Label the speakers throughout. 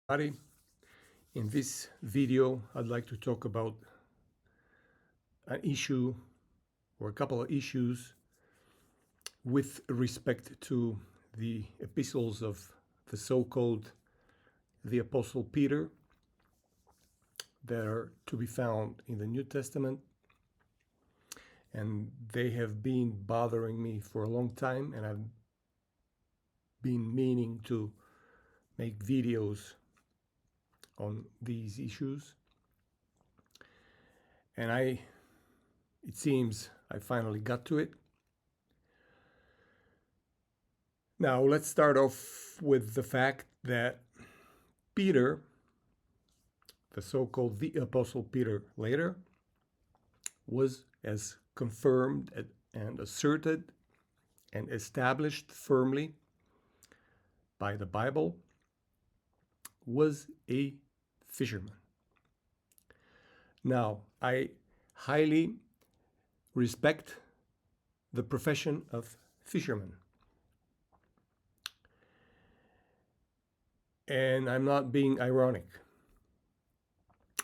Speaker 1: Everybody. In this video, I'd like to talk about an issue or a couple of issues with respect to the epistles of the so-called the Apostle Peter that are to be found in the New Testament. And they have been bothering me for a long time, and I've been meaning to make videos on these issues. And it seems I finally got to it. Now, let's start off with the fact that Peter, the so-called the Apostle Peter later, was as confirmed and asserted and established firmly by the Bible, was a fisherman. Now, I highly respect the profession of fisherman. And I'm not being ironic.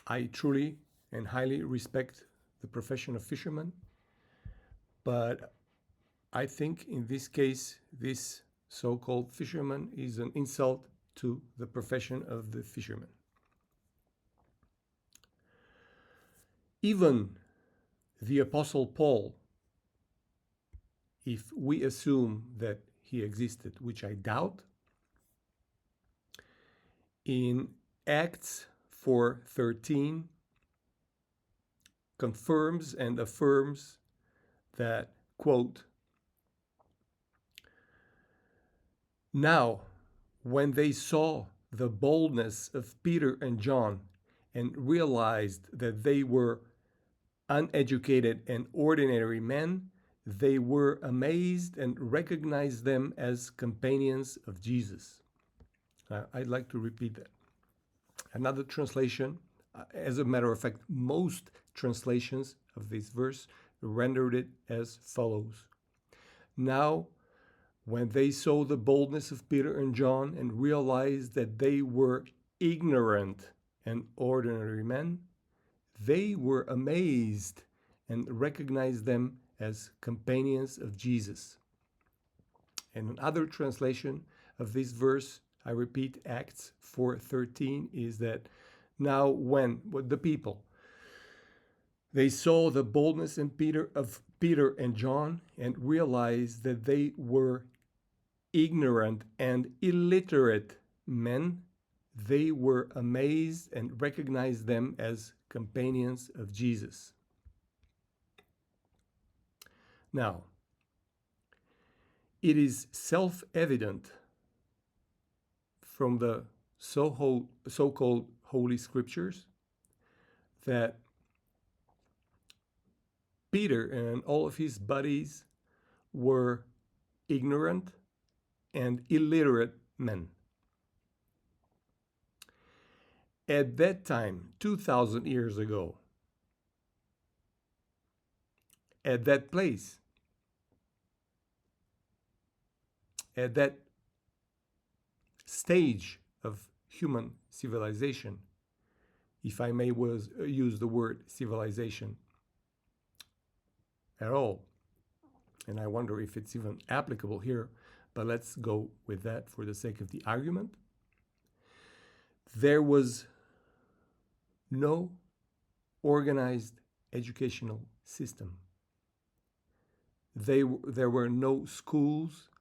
Speaker 1: I truly and highly respect the profession of fisherman, but I think in this case, this so-called fisherman is an insult to the profession of the fisherman. Even the Apostle Paul, if we assume that he existed, which I doubt, in Acts 4:13 confirms and affirms that, quote, "Now, when they saw the boldness of Peter and John and realized that they were uneducated and ordinary men, they were amazed and recognized them as companions of Jesus." I'd like to repeat that. Another translation, as a matter of fact, most translations of this verse rendered it as follows. Now, when they saw the boldness of Peter and John and realized that they were ignorant and ordinary men, they were amazed and recognized them as companions of Jesus. And another translation of this verse, I repeat, Acts 4:13, is that now when the people, they saw the boldness in of Peter and John and realized that they were ignorant and illiterate men, they were amazed and recognized them as companions of Jesus. Now, it is self-evident from the so-called Holy Scriptures that Peter and all of his buddies were ignorant and illiterate men. At that time, 2,000 years ago, at that place, at that stage of human civilization, if I may use the word civilization at all, and I wonder if it's even applicable here, but let's go with that for the sake of the argument. There was no organized educational system. There were no schools,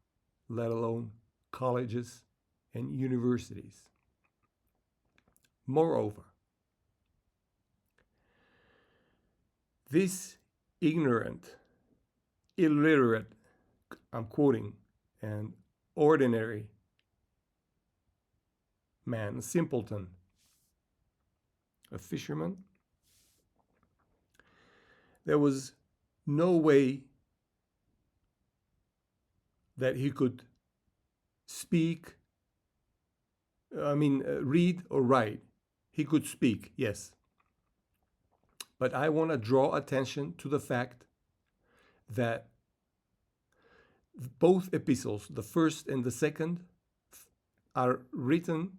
Speaker 1: let alone colleges and universities. Moreover, this ignorant, illiterate, I'm quoting, and ordinary man, a simpleton, a fisherman, there was no way that he could read or write. He could speak, yes. But I want to draw attention to the fact that both epistles, the first and the second, are written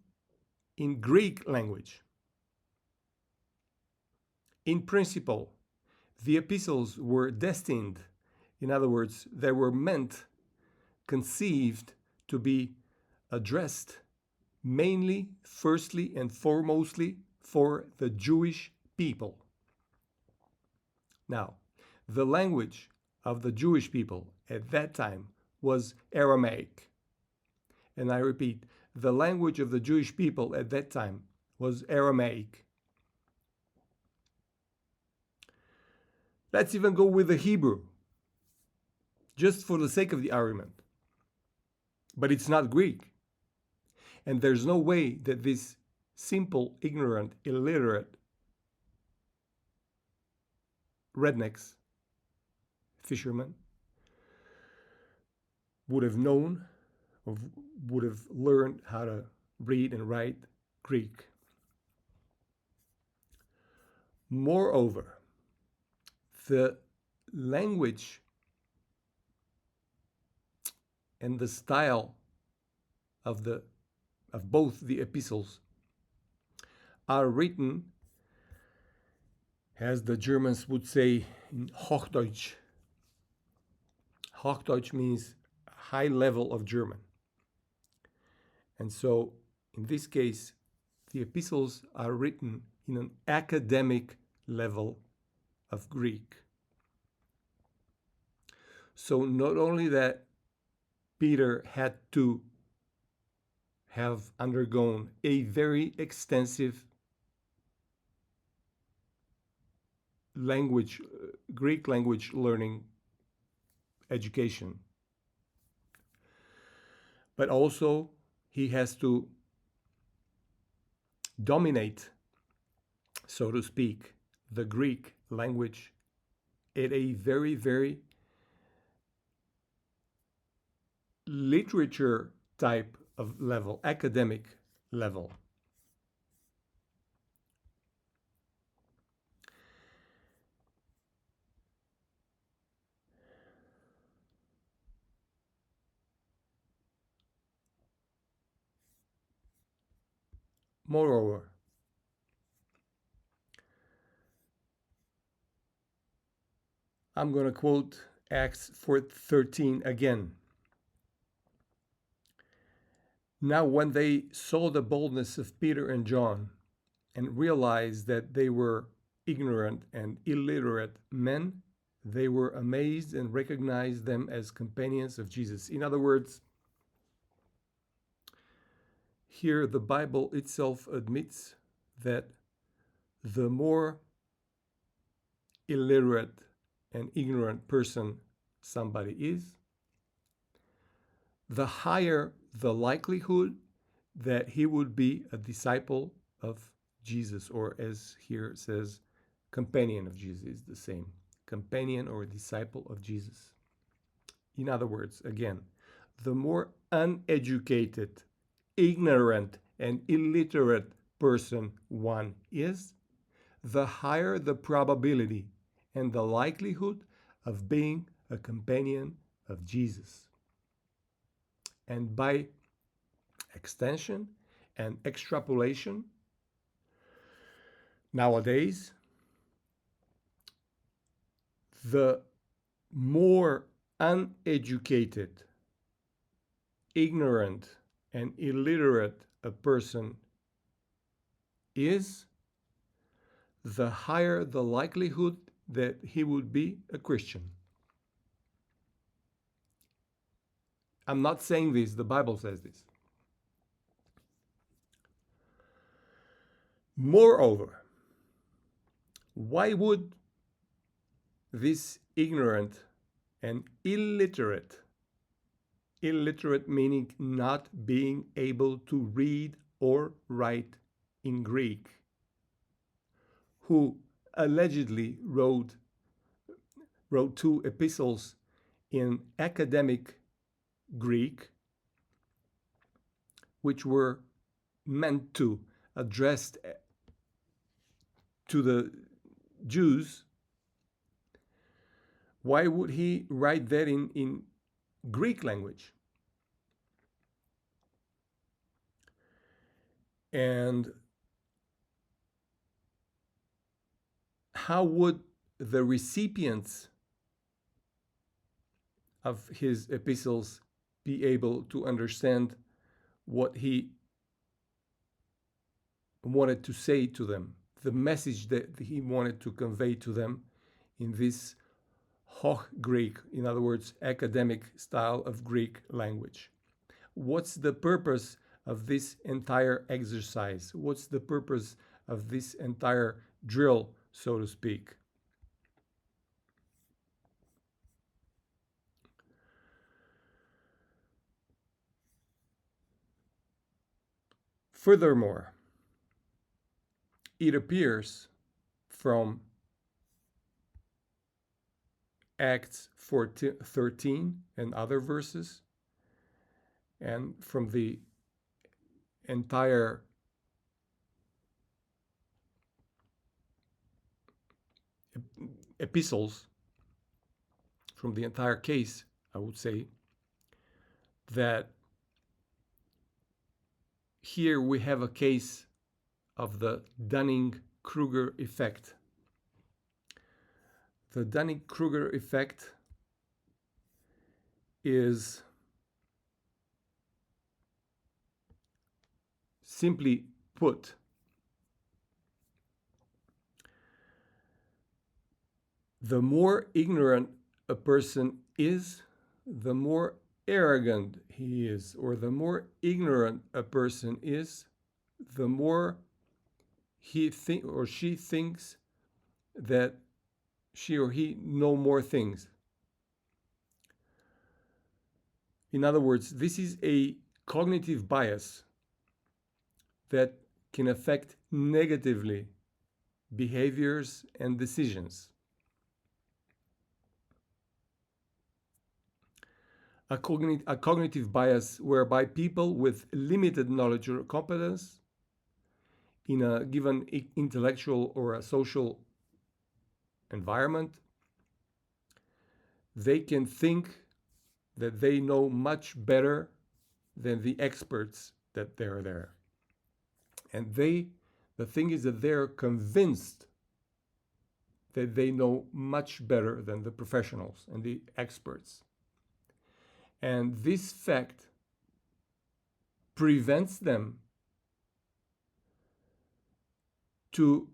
Speaker 1: in Greek language. In principle, the epistles were destined, in other words, they were meant, conceived to be addressed mainly, firstly, and foremostly for the Jewish people. Now, the language of the Jewish people at that time was Aramaic. And I repeat, the language of the Jewish people at that time was Aramaic. Let's even go with the Hebrew, just for the sake of the argument. But it's not Greek. And there's no way that this simple, ignorant, illiterate rednecks, fishermen, would have known or would have learned how to read and write Greek. Moreover, the language and the style of both the epistles are written, as the Germans would say, in Hochdeutsch. Hochdeutsch means high level of German. And so, in this case, the epistles are written in an academic level of Greek. So not only that Peter had to have undergone a very extensive Greek language learning education, but also he has to dominate, so to speak, the Greek language at a very, very literature type of level, academic level. Moreover, I'm going to quote Acts 4:13 again. Now, when they saw the boldness of Peter and John and realized that they were ignorant and illiterate men, they were amazed and recognized them as companions of Jesus. In other words, here the Bible itself admits that the more illiterate and ignorant person somebody is, the higher the likelihood that he would be a disciple of Jesus, or as here it says, companion of Jesus is the same. Companion or disciple of Jesus. In other words, again, the more uneducated, ignorant, and illiterate person one is, the higher the probability and the likelihood of being a companion of Jesus. And by extension and extrapolation, nowadays, the more uneducated, ignorant, and illiterate a person is, the higher the likelihood that he would be a Christian. I'm not saying this, the Bible says this. Moreover, why would this ignorant and illiterate meaning not being able to read or write in Greek, who allegedly wrote 2 epistles in academic Greek, which were meant to address to the Jews, why would he write that in Greek language? And how would the recipients of his epistles be able to understand what he wanted to say to them, the message that he wanted to convey to them in this Hoch Greek, in other words, academic style of Greek language? What's the purpose of this entire exercise? What's the purpose of this entire drill, so to speak? Furthermore, it appears from Acts 13 and other verses, and from the entire epistles, from the entire case, I would say, that here we have a case of the Dunning-Kruger effect. The Dunning-Kruger effect is, simply put, the more ignorant a person is, the more arrogant he is, or the more ignorant a person is, the more he or she thinks that she or he know more things. In other words, this is a cognitive bias that can affect negatively behaviors and decisions. A cognitive bias whereby people with limited knowledge or competence in a given intellectual or a social environment, they can think that they know much better than the experts that they're there. And the thing is that they're convinced that they know much better than the professionals and the experts. And this fact prevents them to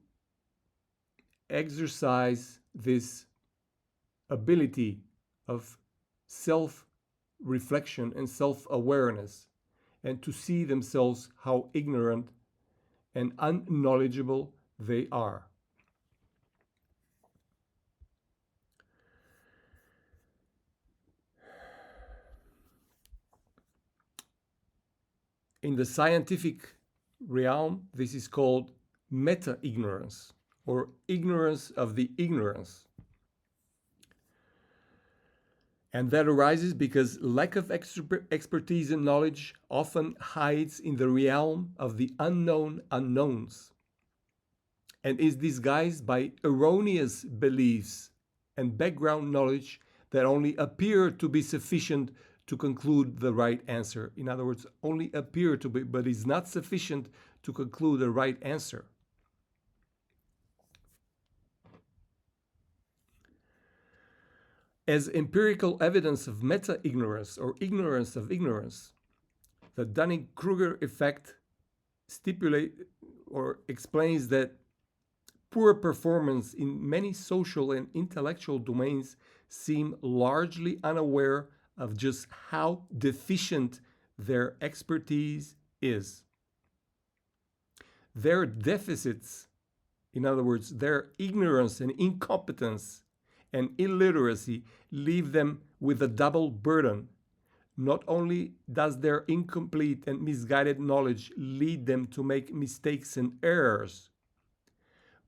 Speaker 1: exercise this ability of self-reflection and self-awareness, and to see themselves how ignorant and unknowledgeable they are. In the scientific realm, this is called meta-ignorance, or ignorance of the ignorance. And that arises because lack of expertise and knowledge often hides in the realm of the unknown unknowns, and is disguised by erroneous beliefs and background knowledge that only appear to be sufficient to conclude the right answer. In other words, only appear to be, but is not sufficient to conclude the right answer. As empirical evidence of meta-ignorance or ignorance of ignorance, the Dunning-Kruger effect stipulates or explains that poor performance in many social and intellectual domains seem largely unaware of just how deficient their expertise is. Their deficits, in other words, their ignorance and incompetence and illiteracy, leave them with a double burden. Not only does their incomplete and misguided knowledge lead them to make mistakes and errors,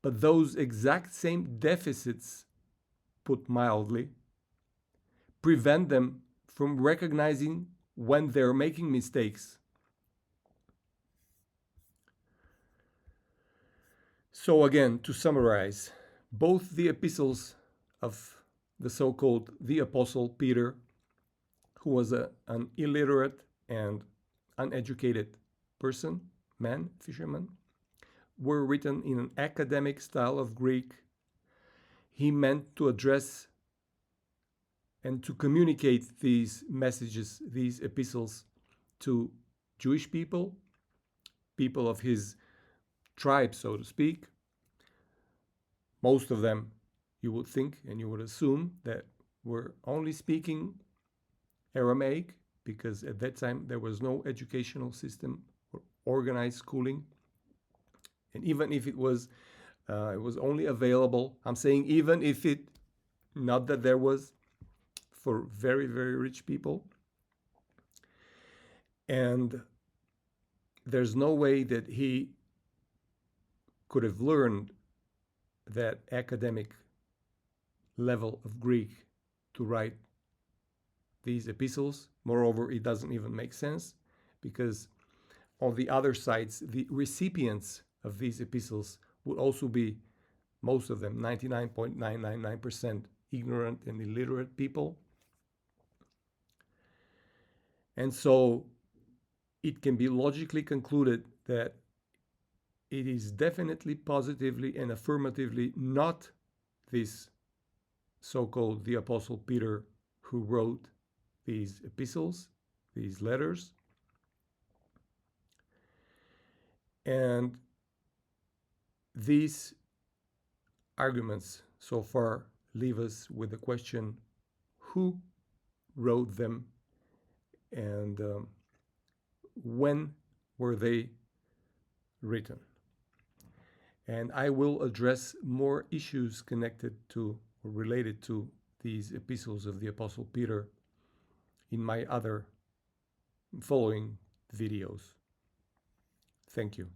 Speaker 1: but those exact same deficits, put mildly, prevent them from recognizing when they're making mistakes. So again, to summarize, both the epistles of the so-called the Apostle Peter, who was an illiterate and uneducated person, men, fishermen, were written in an academic style of Greek. He meant to address and to communicate these messages, these epistles, to Jewish people, people of his tribe, so to speak. Most of them, you would think and you would assume, that were only speaking Aramaic, because at that time there was no educational system or organized schooling. And even if it was only available, I'm saying even if it, not that there was, for very, very rich people. And there's no way that he could have learned that academic level of Greek to write these epistles. Moreover, it doesn't even make sense, because on the other sides, the recipients of these epistles would also be, most of them, 99.999%, ignorant and illiterate people. And so it can be logically concluded that it is definitely, positively, and affirmatively not this so-called the Apostle Peter who wrote these epistles, these letters. And these arguments so far leave us with the question, who wrote them, and when were they written? And I will address more issues connected to or related to these epistles of the Apostle Peter in my other following videos. Thank you.